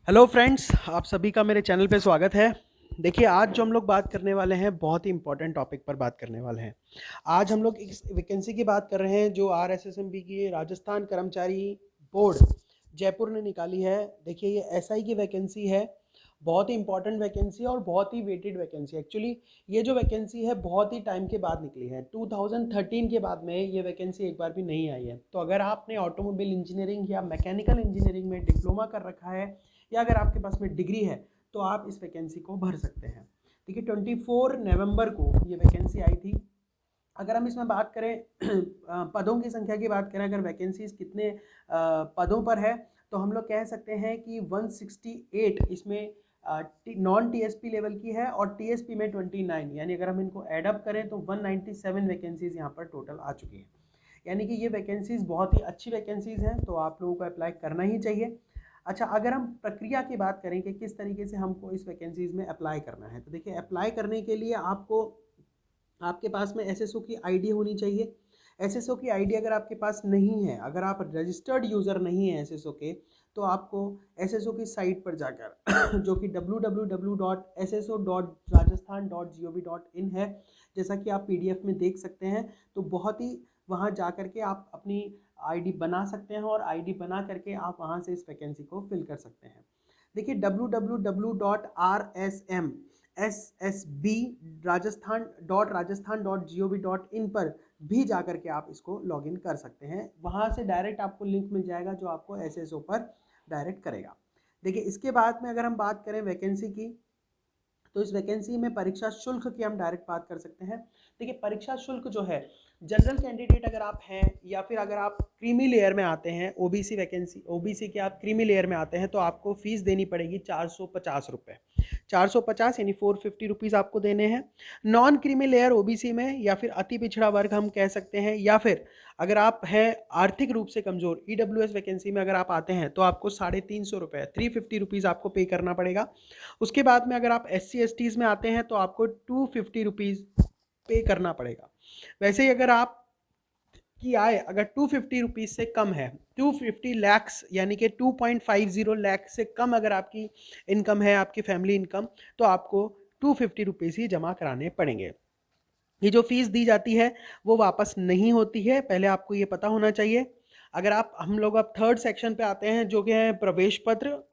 Hello friends, आप सभी का मेरे चैनल पे स्वागत है। देखिए, आज जो हम लोग बात करने वाले हैं बहुत ही इंपॉर्टेंट टॉपिक पर बात करने वाले हैं। आज हम लोग इस वैकेंसी की बात कर रहे हैं जो आरएसएसएमबी की राजस्थान कर्मचारी बोर्ड जयपुर ने निकाली है। देखिए, ये एसआई की वैकेंसी है। बहुत ही इंपॉर्टेंट वैकेंसी है और बहुत ही वेटेड वैकेंसी। एक्चुअली ये जो वैकेंसी है बहुत ही टाइम के बाद निकली है। 2013 के बाद में ये वैकेंसी एक बार भी नहीं आई है। तो अगर आपने ऑटोमोबाइल इंजीनियरिंग या मैकेनिकल इंजीनियरिंग में डिप्लोमा कर रखा है या अगर आपके पास में डिग्री है तो आप इस वैकेंसी को भर सकते हैं। देखिए, 24 नवंबर को ये वैकेंसी आई थी। अगर हम इसमें बात करें पदों की संख्या की बात करें, अगर वैकेंसीज कितने पदों पर है तो हम लोग कह सकते हैं कि 168 इसमें नॉन टीएसपी लेवल की है और टीएसपी में 29, यानी अगर हम इनको एडअप करें तो 197 वैकेंसीज यहाँ पर टोटल आ चुकी है। यानी कि ये वैकेंसीज बहुत ही अच्छी वैकेंसीज हैं, तो आप लोगों को अप्लाई करना ही चाहिए। अच्छा, अगर हम प्रक्रिया की बात करें कि किस तरीके से हमको इस वैकेंसीज में अप्लाई करना है, तो देखिए, अप्लाई करने के लिए आपको आपके पास में एसएसओ की आईडी होनी चाहिए। एसएसओ की आईडी अगर आपके पास नहीं है, अगर आप रजिस्टर्ड यूज़र नहीं है एसएसओ के, तो आपको एसएसओ की साइट पर जाकर जो कि www.sso.rajasthan.gov.in है, जैसा कि आप पीडीएफ में देख सकते हैं, तो बहुत ही वहाँ जा करके आप अपनी आईडी बना सकते हैं और आईडी बना करके आप वहाँ से इस वैकेंसी को फिल कर सकते हैं। देखिए, www.rsm.ssb rajasthan.gov.in पर भी जा करके आप इसको लॉगिन कर सकते हैं। वहाँ से डायरेक्ट आपको लिंक मिल जाएगा जो आपको एसएसओ पर डायरेक्ट करेगा। देखिए, इसके बाद में अगर हम बात करें वैकेंसी की, तो इस वैकेंसी में परीक्षा शुल्क की हम डायरेक्ट बात कर सकते हैं। देखिए, परीक्षा शुल्क जो है, जनरल कैंडिडेट अगर आप हैं या फिर अगर आप क्रीमी लेयर में आते हैं, ओबीसी वैकेंसी, ओबीसी के आप क्रीमी लेयर में आते हैं, तो आपको फीस देनी पड़ेगी 450 रुपये। 450 यानी 450 रुपीज़ आपको देने हैं। नॉन क्रीमी लेयर ओबीसी में या फिर अति पिछड़ा वर्ग हम कह सकते हैं, या फिर अगर आप हैं आर्थिक रूप से कमज़ोर, ईडब्ल्यूएस वैकेंसी में अगर आप आते हैं तो आपको 350 रुपये, 350 रुपीज़ आपको पे करना पड़ेगा। उसके बाद में अगर आप SC STs में आते हैं तो आपको 250 रुपीज़ पे करना पड़ेगा। वैसे ही अगर आप की आय अगर 250 रुपीज़ से कम है, 250 लैक्स यानी कि 2.50 लाख से कम अगर आपकी इनकम है, आपकी फैमिली इनकम, तो आपको 250 रुपीज़ ही जमा कराने पड़ेंगे। ये जो फीस दी जाती है वो वापस नहीं होती है, पहले आपको ये पता होना चाहिए। अगर आप हम लोग अब थर्ड सेक्शन पे आते हैं जो कि है प्रवेश पत्र।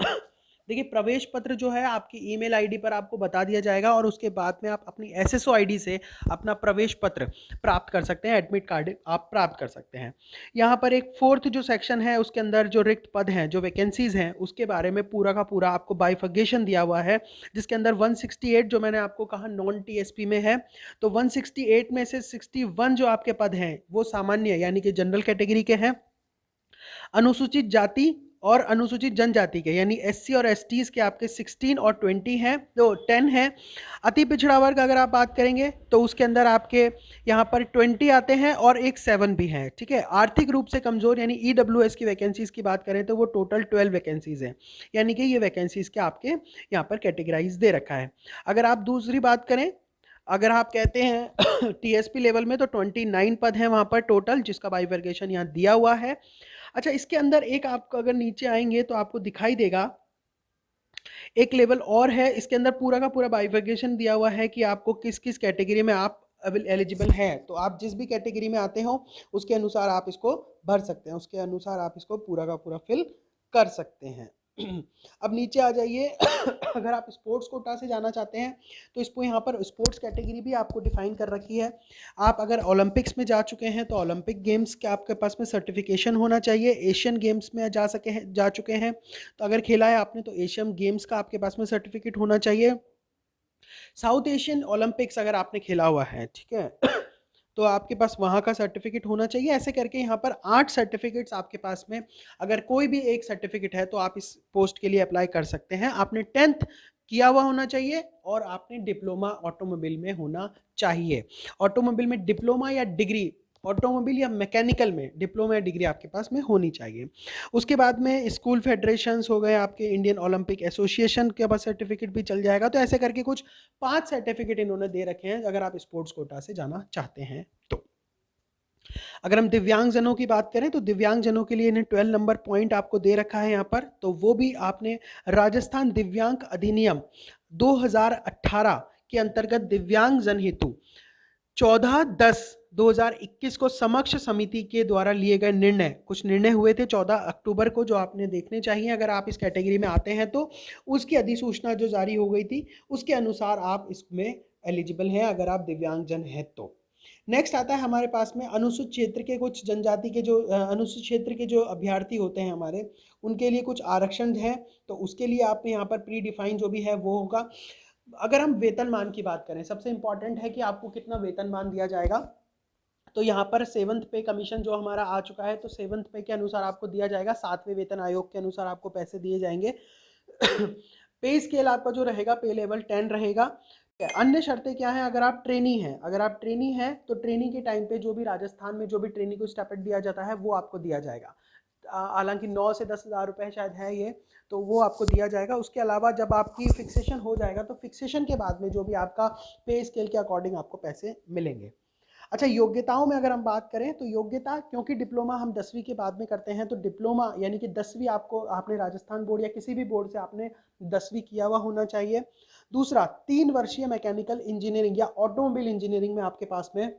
देखिए, प्रवेश पत्र जो है आपकी ईमेल आईडी पर आपको बता दिया जाएगा और उसके बाद में आप अपनी एसएसओ आईडी से अपना प्रवेश पत्र प्राप्त कर सकते हैं, एडमिट कार्ड आप प्राप्त कर सकते हैं। यहाँ पर एक फोर्थ जो सेक्शन है उसके अंदर जो रिक्त पद हैं, जो वैकेंसीज हैं, उसके बारे में पूरा का पूरा आपको बाइफर्गेशन दिया हुआ है, जिसके अंदर 168 जो मैंने आपको कहा नॉन टीएसपी में है, तो 168 में से 61 जो आपके पद हैं वो सामान्य यानी कि जनरल कैटेगरी के हैं। अनुसूचित जाति और अनुसूचित जनजाति के यानी एससी और एसटीज के आपके 16 और 20 हैं, तो 10 हैं। अति पिछड़ा वर्ग अगर आप बात करेंगे तो उसके अंदर आपके यहाँ पर 20 आते हैं और एक 7 भी हैं, ठीक है। आर्थिक रूप से कमजोर यानी ईडब्ल्यूएस की वैकेंसीज की बात करें तो वो टोटल 12 वैकेंसीज हैं, यानी कि ये वैकेंसीज के आपके यहाँ पर कैटेगराइज दे रखा है। अगर आप दूसरी बात करें, अगर आप कहते हैं टीएसपी लेवल में, तो 29 पद हैं वहाँ पर टोटल, जिसका बाइफर्केशन यहाँ दिया हुआ है। अच्छा, इसके अंदर एक आपको अगर नीचे आएंगे तो आपको दिखाई देगा एक लेवल और है, इसके अंदर पूरा का पूरा बाइफर्केशन दिया हुआ है कि आपको किस किस कैटेगरी में आप एलिजिबल हैं। तो आप जिस भी कैटेगरी में आते हो उसके अनुसार आप इसको भर सकते हैं, उसके अनुसार आप इसको पूरा का पूरा फिल कर सकते हैं। अब नीचे आ जाइए। अगर आप स्पोर्ट्स कोटा से जाना चाहते हैं तो इसको यहाँ पर स्पोर्ट्स कैटेगरी भी आपको डिफाइन कर रखी है। आप अगर ओलंपिक्स में जा चुके हैं तो ओलंपिक गेम्स के आपके पास में सर्टिफिकेशन होना चाहिए। एशियन गेम्स में जा चुके हैं तो अगर खेला है आपने तो एशियन गेम्स का आपके पास में सर्टिफिकेट होना चाहिए। साउथ एशियन ओलंपिक्स अगर आपने खेला हुआ है, ठीक है, तो आपके पास वहाँ का सर्टिफिकेट होना चाहिए। ऐसे करके यहाँ पर 8 सर्टिफिकेट्स आपके पास में, अगर कोई भी एक सर्टिफिकेट है तो आप इस पोस्ट के लिए अप्लाई कर सकते हैं। आपने 10th किया हुआ होना चाहिए और आपने डिप्लोमा ऑटोमोबाइल में होना चाहिए। ऑटोमोबाइल में डिप्लोमा या डिग्री, ऑटोमोबाइल या मैकेनिकल में डिप्लोमा या डिग्री आपके पास में होनी चाहिए। उसके बाद में स्कूल फेडरेशंस हो गए, आपके इंडियन ओलंपिक एसोसिएशन के पास सर्टिफिकेट भी चल जाएगा। तो ऐसे करके कुछ 5 सर्टिफिकेट इन्होंने दे रखे हैं अगर आप स्पोर्ट्स कोटा से जाना चाहते हैं तो। अगर हम दिव्यांगजनों की बात करें तो दिव्यांगजनों के लिए इन्हें 12 नंबर पॉइंट आपको दे रखा है यहाँ पर, तो वो भी आपने राजस्थान दिव्यांग अधिनियम 2018 के अंतर्गत दिव्यांगजन हेतु 14/10/2021 को समक्ष समिति के द्वारा लिए गए निर्णय, कुछ निर्णय हुए थे 14 अक्टूबर को, जो आपने देखने चाहिए अगर आप इस कैटेगरी में आते हैं तो। उसकी अधिसूचना जो जारी हो गई थी उसके अनुसार आप इसमें एलिजिबल हैं अगर आप दिव्यांगजन हैं तो। नेक्स्ट आता है हमारे पास में अनुसूचित क्षेत्र के कुछ जनजाति के जो अनुसूचित क्षेत्र के जो अभ्यर्थी होते हैं हमारे, उनके लिए कुछ आरक्षण है, तो उसके लिए आप यहाँ पर प्री डिफाइन जो भी है वो होगा। अगर हम वेतनमान की बात करें, सबसे इंपॉर्टेंट है कि आपको कितना वेतनमान दिया जाएगा, तो यहाँ पर 7th पे कमीशन जो हमारा आ चुका है, तो 7th पे के अनुसार आपको दिया जाएगा, 7वें वेतन आयोग के अनुसार आपको पैसे दिए जाएंगे। पे स्केल आपका जो रहेगा, पे लेवल 10 रहेगा। अन्य शर्तें क्या है, अगर आप ट्रेनी हैं, तो ट्रेनी के टाइम पे जो भी राजस्थान में जो भी ट्रेनी को स्टाइपेंड दिया जाता है वो आपको दिया जाएगा। हालांकि 9 से 10,000 रुपये शायद है ये, तो वो आपको दिया जाएगा। उसके अलावा जब आपकी फिक्सेशन हो जाएगा तो फिक्सेशन के बाद में जो भी आपका पे स्केल के अकॉर्डिंग आपको पैसे मिलेंगे। अच्छा, योग्यताओं में अगर हम बात करें तो योग्यता, क्योंकि डिप्लोमा हम 10वीं के बाद में करते हैं, तो डिप्लोमा यानी कि 10वीं आपने राजस्थान बोर्ड या किसी भी बोर्ड से आपने 10वीं किया हुआ होना चाहिए। दूसरा, 3 वर्षीय मैकेनिकल इंजीनियरिंग या ऑटोमोबाइल इंजीनियरिंग में आपके पास में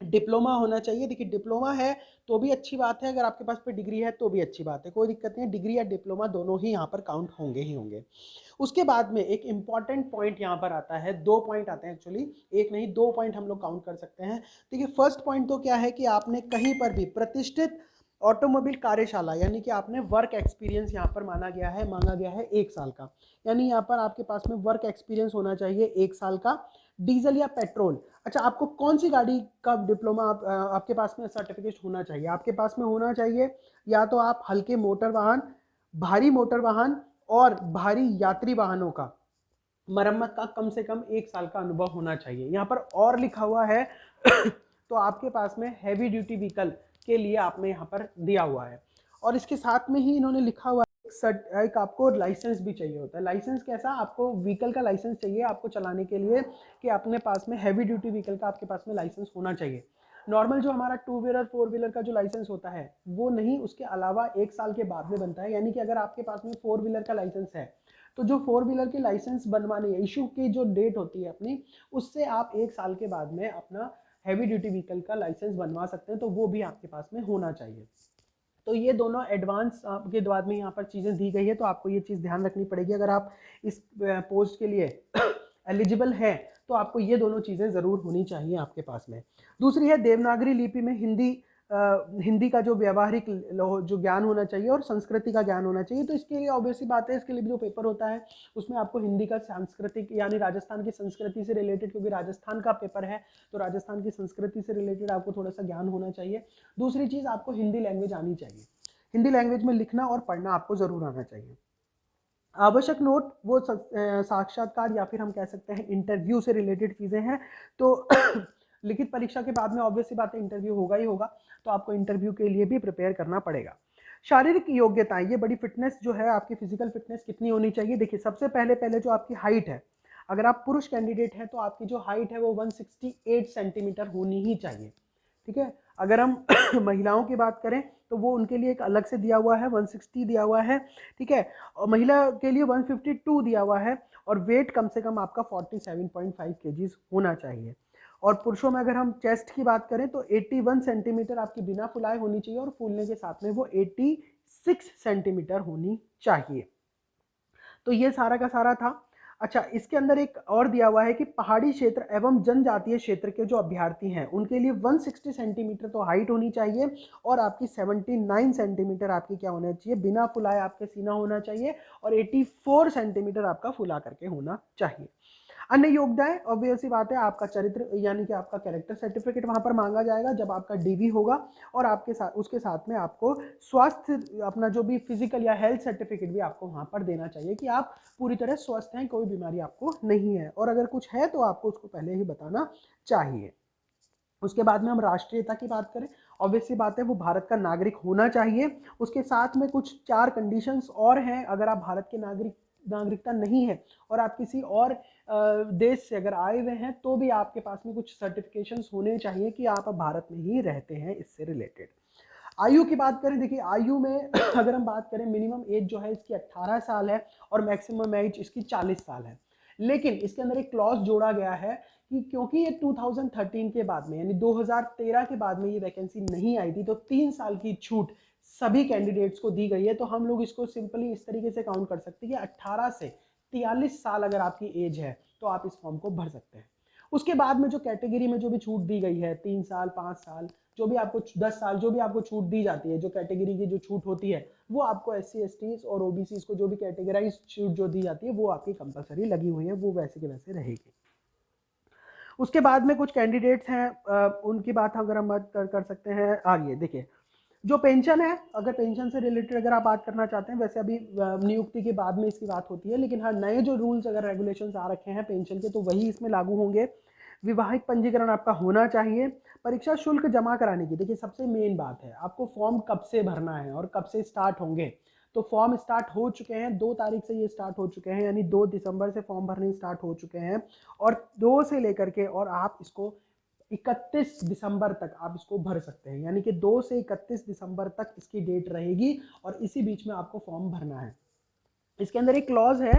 डिप्लोमा होना चाहिए। देखिए, डिप्लोमा है तो भी अच्छी बात है, अगर आपके पास पे डिग्री है तो भी अच्छी बात है, कोई दिक्कत नहीं है। डिग्री या डिप्लोमा दोनों ही यहाँ पर काउंट होंगे ही होंगे। उसके बाद में एक इंपॉर्टेंट पॉइंट यहाँ पर आता है, 2 पॉइंट आते हैं एक्चुअली, एक नहीं 2 पॉइंट हम लोग काउंट कर सकते हैं। देखिए, फर्स्ट पॉइंट तो क्या है कि आपने कहीं पर भी प्रतिष्ठित ऑटोमोबाइल कार्यशाला यानी कि आपने वर्क एक्सपीरियंस यहाँ पर मांगा गया है 1 साल का, यानी यहाँ पर आपके पास में वर्क एक्सपीरियंस होना चाहिए 1 साल का। डीजल या पेट्रोल, अच्छा आपको कौन सी गाड़ी का डिप्लोमा आपके पास में सर्टिफिकेट होना चाहिए, आपके पास में होना चाहिए या तो आप हल्के मोटर वाहन, भारी मोटर वाहन और भारी यात्री वाहनों का मरम्मत का कम से कम 1 साल का अनुभव होना चाहिए। यहाँ पर और लिखा हुआ है तो आपके पास में हैवी ड्यूटी व्हीकल के लिए आपने यहाँ पर दिया हुआ है, और इसके साथ में ही इन्होंने लिखा हुआ है एक आपको लाइसेंस भी चाहिए होता है। लाइसेंस कैसा, आपको व्हीकल का लाइसेंस चाहिए आपको चलाने के लिए, कि अपने पास में हैवी ड्यूटी व्हीकल का आपके पास में लाइसेंस होना चाहिए। नॉर्मल जो हमारा 2 व्हीलर 4 व्हीलर का जो लाइसेंस होता है वो नहीं, उसके अलावा 1 साल के बाद में बनता है। यानी कि अगर आपके पास में 4 व्हीलर का लाइसेंस है तो जो 4 व्हीलर के लाइसेंस बनवाने इशू की जो डेट होती है अपनी, उससे आप 1 साल के बाद में अपना हैवी ड्यूटी व्हीकल का लाइसेंस बनवा सकते हैं, तो वो भी आपके पास में होना चाहिए। तो ये दोनों एडवांस आपके बाद में यहाँ पर चीज़ें दी गई है, तो आपको ये चीज़ ध्यान रखनी पड़ेगी अगर आप इस पोस्ट के लिए एलिजिबल हैं, तो आपको ये दोनों चीज़ें ज़रूर होनी चाहिए आपके पास में। दूसरी है देवनागरी लिपि में हिंदी का जो व्यावहारिक जो ज्ञान होना चाहिए और संस्कृति का ज्ञान होना चाहिए। तो इसके लिए ऑब्वियसली बात है, इसके लिए जो पेपर होता है उसमें आपको हिंदी का सांस्कृतिक यानी राजस्थान की संस्कृति से रिलेटेड, क्योंकि राजस्थान का पेपर है तो राजस्थान की संस्कृति से रिलेटेड आपको थोड़ा सा ज्ञान होना चाहिए। दूसरी चीज़, आपको हिंदी लैंग्वेज आनी चाहिए, हिंदी लैंग्वेज में लिखना और पढ़ना आपको ज़रूर आना चाहिए। आवश्यक नोट वो साक्षात्कार या फिर हम कह सकते हैं इंटरव्यू से रिलेटेड चीज़ें हैं, तो लिखित परीक्षा के बाद में ऑब्वियसली बात है इंटरव्यू होगा ही होगा, तो आपको इंटरव्यू के लिए भी प्रिपेयर करना पड़ेगा। शारीरिक योग्यताएं, ये बड़ी फिटनेस जो है आपकी फिजिकल फिटनेस कितनी होनी चाहिए। देखिए, सबसे पहले जो आपकी हाइट है, अगर आप पुरुष कैंडिडेट हैं तो आपकी जो हाइट है वो 168 सेंटीमीटर होनी ही चाहिए, ठीक है। अगर हम महिलाओं की बात करें तो वो उनके लिए एक अलग से दिया हुआ है, 160 दिया हुआ है, ठीक है, और महिला के लिए 152 दिया हुआ है, और वेट कम से कम आपका 47.5 kgs होना चाहिए। और पुरुषों में अगर हम चेस्ट की बात करें तो 81 सेंटीमीटर आपकी बिना फुलाए होनी चाहिए, और फूलने के साथ में वो 86 सेंटीमीटर होनी चाहिए। तो ये सारा का सारा था। अच्छा, इसके अंदर एक और दिया हुआ है कि पहाड़ी क्षेत्र एवं जनजातीय क्षेत्र के जो अभ्यर्थी हैं उनके लिए 160 सेंटीमीटर तो हाइट होनी चाहिए, और आपकी 79 सेंटीमीटर आपकी क्या होना चाहिए, बिना फुलाए आपके सीना होना चाहिए, और 84 सेंटीमीटर आपका फुला करके होना चाहिए। अन्य योग्यताएं, ऑब्वियसली बात है, आपका चरित्र यानी कि आपका कैरेक्टर सर्टिफिकेट वहां पर मांगा जाएगा जब आपका डीवी होगा, और आपके साथ उसके साथ में आपको स्वास्थ्य अपना जो भी फिजिकल या हेल्थ सर्टिफिकेट भी आपको वहां पर देना चाहिए कि आप पूरी तरह स्वस्थ हैं, कोई बीमारी आपको नहीं है, और अगर कुछ है तो आपको उसको पहले ही बताना चाहिए। उसके बाद में हम राष्ट्रीयता की बात करें, ऑब्वियसली बात है वो भारत का नागरिक होना चाहिए। उसके साथ में कुछ 4 कंडीशंस और हैं, अगर आप भारत के नागरिक नागरिकता नहीं है और आप किसी और देश से अगर आए हुए हैं तो भी आपके पास में कुछ सर्टिफिकेशंस होने चाहिए कि आप अब भारत में ही रहते हैं। इससे रिलेटेड आयु की बात करें, देखिए आयु में अगर हम बात करें मिनिमम एज जो है इसकी 18 साल है और मैक्सिमम एज इसकी 40 साल है। लेकिन इसके अंदर एक क्लॉज जोड़ा गया है कि क्योंकि ये 2013 के बाद में यानी 2013 के बाद में ये वैकेंसी नहीं आई थी, तो 3 साल की छूट सभी कैंडिडेट्स को दी गई है। तो हम लोग इसको सिंपली इस तरीके से काउंट कर सकते हैं कि 18 से 43 साल अगर आपकी एज है तो आप इस फॉर्म को भर सकते हैं। उसके बाद में जो कैटेगरी में जो भी छूट दी गई है 3 साल 5 साल जो भी आपको 10 साल जो भी आपको छूट दी जाती है, जो कैटेगरी की जो छूट होती है वो आपको SC ST और OBC को जो भी कैटेगराइज छूट जो दी जाती है वो आपकी कंपलसरी लगी हुई है, वो वैसे के वैसे रहेगी। उसके बाद में कुछ कैंडिडेट्स हैं उनकी बात अगर हम बात कर सकते हैं आगे। देखिए जो पेंशन है, अगर पेंशन से रिलेटेड अगर आप बात करना चाहते हैं, वैसे अभी नियुक्ति के बाद में इसकी बात होती है, लेकिन हाँ नए जो रूल्स अगर रेगुलेशंस आ रखे हैं पेंशन के तो वही इसमें लागू होंगे। विवाहिक पंजीकरण आपका होना चाहिए। परीक्षा शुल्क जमा कराने की, देखिए सबसे मेन बात है आपको फॉर्म कब से भरना है और कब से स्टार्ट होंगे। तो फॉर्म स्टार्ट हो चुके हैं, 2 तारीख से ये स्टार्ट हो चुके हैं, यानी 2 दिसंबर से फॉर्म भरने स्टार्ट हो चुके हैं और 2 से लेकर के और आप इसको 31 दिसंबर तक आप इसको भर सकते हैं, यानी कि 2 से 31 दिसंबर तक इसकी डेट रहेगी और इसी बीच में आपको फॉर्म भरना है। इसके अंदर एक क्लॉज है,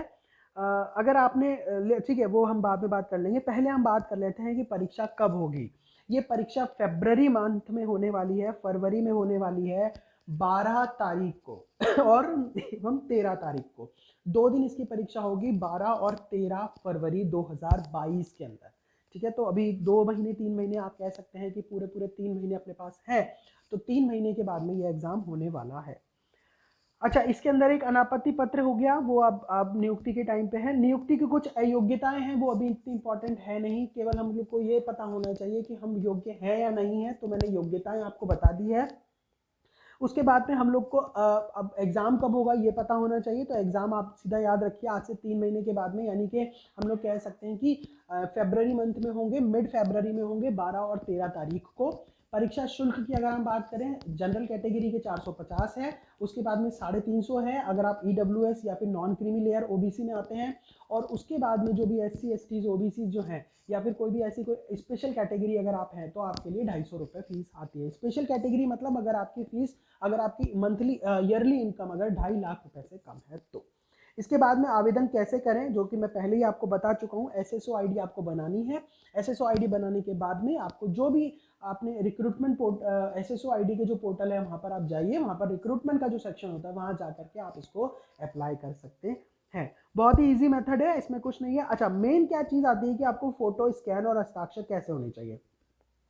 अगर आपने ठीक है वो हम बाद में बात कर लेंगे, पहले हम बात कर लेते हैं कि परीक्षा कब होगी। ये परीक्षा फरवरी मंथ में होने वाली है, फरवरी में होने वाली है 12 तारीख को और एवं 13 तारीख को, 2 दिन इसकी परीक्षा होगी 12 और 13 फरवरी 2022 के अंदर। ठीक है, तो अभी 2 महीने 3 महीने आप कह सकते हैं कि पूरे 3 महीने अपने पास है, तो 3 महीने के बाद में ये एग्जाम होने वाला है। अच्छा, इसके अंदर एक अनापत्ति पत्र हो गया, वो अब नियुक्ति के टाइम पे है। नियुक्ति की कुछ अयोग्यताएं हैं, वो अभी इतनी इंपॉर्टेंट है नहीं, केवल हम लोग को ये पता होना चाहिए कि हम योग्य हैं या नहीं है, तो मैंने योग्यताएं आपको बता दी है। उसके बाद में हम लोग को अब एग्जाम कब होगा ये पता होना चाहिए, तो एग्जाम आप सीधा याद रखिए आज से 3 महीने के बाद में, यानी कि हम लोग कह सकते हैं कि फरवरी मंथ में होंगे, मिड फरवरी में होंगे 12 और 13 तारीख को। परीक्षा शुल्क की अगर हम बात करें, जनरल कैटेगरी के 450 है, उसके बाद में 350 है अगर आप EWS या फिर नॉन क्रीमी लेयर OBC में आते हैं, और उसके बाद में जो भी SC ST OBC जो हैं या फिर कोई भी ऐसी कोई स्पेशल कैटेगरी अगर आप हैं तो आपके लिए 250 रुपये फीस आती है। स्पेशल कैटेगरी मतलब अगर आपकी फीस, अगर आपकी मंथली ईयरली इनकम अगर 2.5 लाख रुपए से कम है तो। इसके बाद में आवेदन कैसे करें, जो कि मैं पहले ही आपको बता चुका हूँ, SSO ID आपको बनानी है। SSO ID बनाने के बाद में आपको जो भी आपने रिक्रूटमेंट SSO ID के जो पोर्टल है वहाँ पर आप जाइए, वहाँ पर रिक्रूटमेंट का जो सेक्शन होता है वहाँ जा करके आप इसको अप्लाई कर सकते हैं। बहुत ही इजी मेथड है, इसमें कुछ नहीं है। अच्छा, मेन क्या चीज़ आती है कि आपको फोटो स्कैन और हस्ताक्षर कैसे होने चाहिए।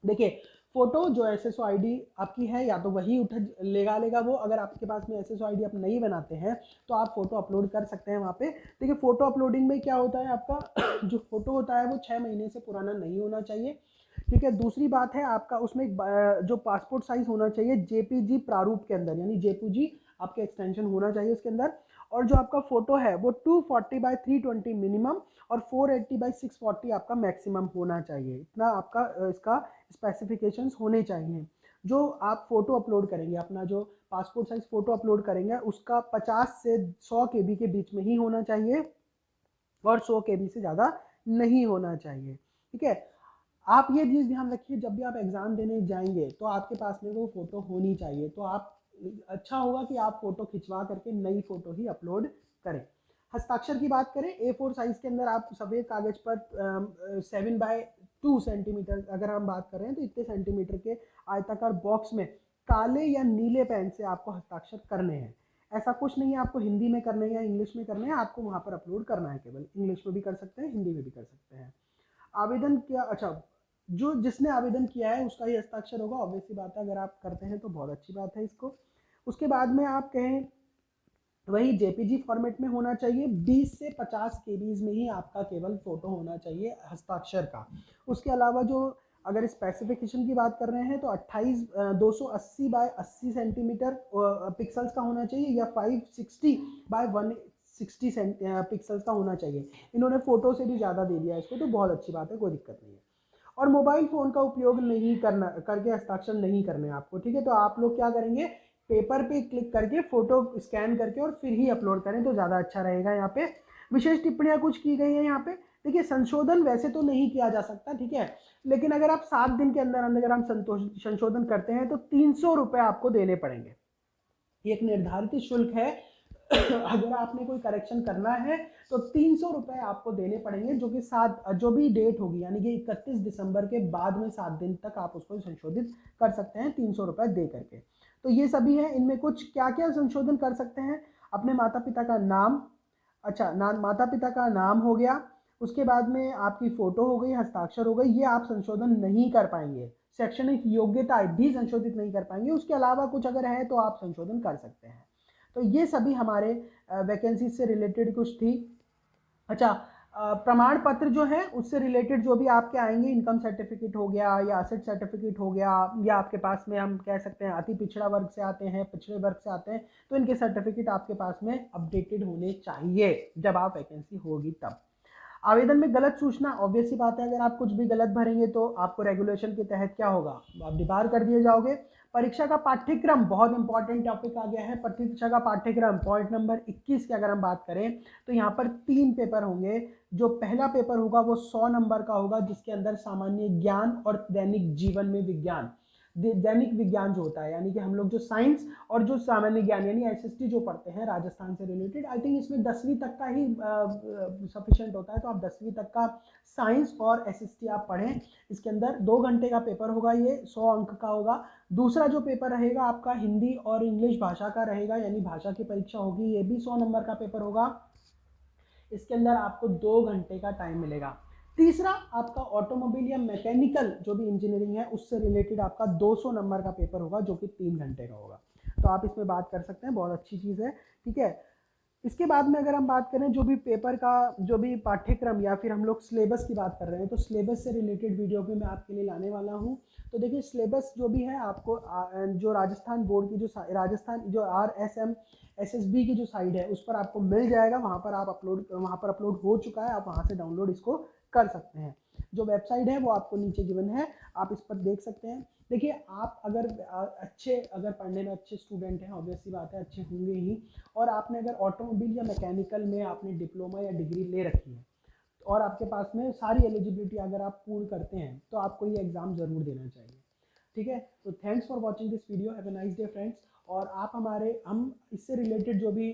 देखिए फोटो जो SSO ID आपकी है या तो वही लेगा वो, अगर आपके पास में SSO ID आप नहीं बनाते हैं तो आप फोटो अपलोड कर सकते हैं वहाँ पे। देखिए फोटो अपलोडिंग में क्या होता है, आपका जो फोटो होता है वो 6 महीने से पुराना नहीं होना चाहिए। ठीक है, दूसरी बात है आपका उसमें जो पासपोर्ट साइज होना चाहिए JPG प्रारूप के अंदर, यानी JPG आपके एक्सटेंशन होना चाहिए उसके अंदर। और जो आपका फोटो है वो 240 बाई 320 मिनिमम और 480 बाई 640 आपका मैक्सिमम होना चाहिए, इतना आपका इसका स्पेसिफिकेशंस होने चाहिए। जो आप फोटो अपलोड करेंगे, अपना जो पासपोर्ट साइज फोटो अपलोड करेंगे उसका 50 से 100 KB के बीच में ही होना चाहिए और 100 KB से ज़्यादा नहीं होना चाहिए। ठीक है, आप ये चीज़ ध्यान रखिए जब भी आप एग्ज़ाम देने जाएंगे तो आपके पास में वो फ़ोटो होनी चाहिए, तो आप अच्छा होगा कि आप फ़ोटो खिंचवा करके नई फ़ोटो ही अपलोड करें। हस्ताक्षर की बात करें, A4 साइज़ के अंदर आप सफ़ेद कागज़ पर 7 बाय 2 सेंटीमीटर अगर हम बात कर रहे हैं तो इतने सेंटीमीटर के आयताकार बॉक्स में काले या नीले पेन से आपको हस्ताक्षर करने हैं। ऐसा कुछ नहीं है आपको हिंदी में करने हैं या इंग्लिश में करने हैं, आपको वहाँ पर अपलोड करना है, केवल इंग्लिश में भी कर सकते हैं हिंदी में भी कर सकते हैं। आवेदन क्या, अच्छा जो जिसने आवेदन किया है उसका ही हस्ताक्षर होगा, ऑब्वियस सी बात है, अगर आप करते हैं तो बहुत अच्छी बात है इसको। उसके बाद में आप कहें वही JPG फॉर्मेट में होना चाहिए, 20 से 50 KB में ही आपका केवल फोटो होना चाहिए हस्ताक्षर का। उसके अलावा जो अगर स्पेसिफिकेशन की बात कर रहे हैं तो 280 बाय 80 सेंटीमीटर पिक्सल्स का होना चाहिए या 560 बाय 160 पिक्सल्स का होना चाहिए। इन्होंने फोटो से भी ज़्यादा दे दिया इसको, तो बहुत अच्छी बात है, कोई दिक्कत नहीं है। और मोबाइल फ़ोन का उपयोग नहीं करना करके हस्ताक्षर नहीं करने आपको। ठीक है, तो आप लोग क्या करेंगे पेपर पे क्लिक करके फ़ोटो स्कैन करके और फिर ही अपलोड करें तो ज़्यादा अच्छा रहेगा। यहाँ पे विशेष टिप्पणियाँ कुछ की गई हैं यहाँ पे। देखिए संशोधन वैसे तो नहीं किया जा सकता, ठीक है, लेकिन अगर आप 7 दिन के अंदर अंदर हम संशोधन करते हैं तो 300 रुपये आपको देने पड़ेंगे। एक निर्धारित शुल्क है अगर आपने कोई करेक्शन करना है तो 300 रुपये आपको देने पड़ेंगे, जो कि जो भी डेट होगी यानी कि 31 दिसंबर के बाद में 7 दिन तक आप उसको संशोधित कर सकते हैं 300 रुपये दे करके। तो ये सभी है, इनमें कुछ क्या क्या संशोधन कर सकते हैं, अपने माता पिता का नाम, अच्छा माता पिता का नाम हो गया, उसके बाद में आपकी फ़ोटो हो गई, हस्ताक्षर हो गई, ये आप संशोधन नहीं कर पाएंगे। शैक्षणिक योग्यता भी संशोधित नहीं कर पाएंगे, उसके अलावा कुछ अगर है तो आप संशोधन कर सकते हैं। तो ये सभी हमारे वैकेंसी से रिलेटेड कुछ थी। अच्छा, प्रमाण पत्र जो है उससे रिलेटेड जो भी आपके आएंगे, इनकम सर्टिफिकेट हो गया या असेट सर्टिफिकेट हो गया, या आपके पास में हम कह सकते हैं अति पिछड़ा वर्ग से आते हैं, पिछड़े वर्ग से आते हैं, तो इनके सर्टिफिकेट आपके पास में अपडेटेड होने चाहिए जब आप वैकेंसी होगी तब। आवेदन में गलत सूचना, ऑब्वियस सी बात है, अगर आप कुछ भी गलत भरेंगे तो आपको रेगुलेशन के तहत क्या होगा, आप डिबार कर दिए जाओगे। परीक्षा का पाठ्यक्रम बहुत इंपॉर्टेंट टॉपिक आ गया है। परीक्षा का पाठ्यक्रम पॉइंट नंबर 21 की अगर हम बात करें तो यहाँ पर 3 पेपर होंगे। जो पहला पेपर होगा वो 100 नंबर का होगा, जिसके अंदर सामान्य ज्ञान और दैनिक जीवन में विज्ञान, दैनिक विज्ञान जो होता है, यानी कि हम लोग जो साइंस और जो सामान्य ज्ञान यानी एसएसटी जो पढ़ते हैं राजस्थान से रिलेटेड, आई थिंक इसमें 10वीं तक का ही सफिशिएंट होता है, तो आप 10वीं तक का साइंस और एसएसटी आप पढ़ें। इसके अंदर 2 घंटे का पेपर होगा, ये 100 अंक का होगा। दूसरा जो पेपर रहेगा आपका हिंदी और इंग्लिश भाषा का रहेगा, यानी भाषा की परीक्षा होगी, ये भी 100 नंबर का पेपर होगा। इसके अंदर आपको 2 घंटे का टाइम मिलेगा। तीसरा आपका ऑटोमोबाइल या मैकेनिकल जो भी इंजीनियरिंग है उससे रिलेटेड आपका 200 नंबर का पेपर होगा, जो कि 3 घंटे का होगा। तो आप इसमें बात कर सकते हैं, बहुत अच्छी चीज़ है, ठीक है। इसके बाद में अगर हम बात करें जो भी पेपर का जो भी पाठ्यक्रम या फिर हम लोग सिलेबस की बात कर रहे हैं, तो सिलेबस से रिलेटेड वीडियो भी मैं आपके लिए लाने वाला हूँ। तो देखिए सिलेबस जो भी है आपको जो राजस्थान बोर्ड की जो राजस्थान जो RSM SSB की जो साइट है उस पर आपको मिल जाएगा, वहाँ पर अपलोड हो चुका है, आप वहाँ से डाउनलोड इसको कर सकते हैं। जो वेबसाइट है वो आपको नीचे गिवन है, आप इस पर देख सकते हैं। देखिए आप अगर पढ़ने में अच्छे स्टूडेंट हैं, ऑब्वियस सी बात है अच्छे होंगे ही, और आपने अगर ऑटोमोबाइल या मैकेनिकल में आपने डिप्लोमा या डिग्री ले रखी है और आपके पास में सारी एलिजिबिलिटी अगर आप पूर्ण करते हैं तो आपको ये एग्ज़ाम ज़रूर देना चाहिए, ठीक है। तो thanks for watching this video, have a nice day friends. और आप हम इससे रिलेटेड जो भी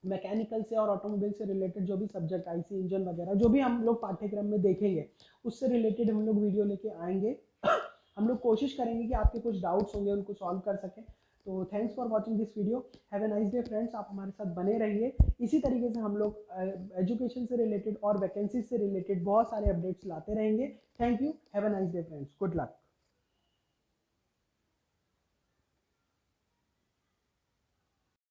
मैकेनिकल से और ऑटोमोबाइल से रिलेटेड जो भी सब्जेक्ट आईसी इंजन वगैरह जो भी हम लोग पाठ्यक्रम में देखेंगे उससे रिलेटेड हम लोग वीडियो लेके आएंगे। हम लोग कोशिश करेंगे कि आपके कुछ डाउट्स होंगे उनको सॉल्व कर सकें। तो thanks for watching this video, have a nice day friends. आप हमारे साथ बने रहिए, इसी तरीके से हम लोग एजुकेशन से रिलेटेड और वैकेंसी से रिलेटेड बहुत सारे अपडेट्स लाते रहेंगे। Thank you, have a nice day friends, good luck.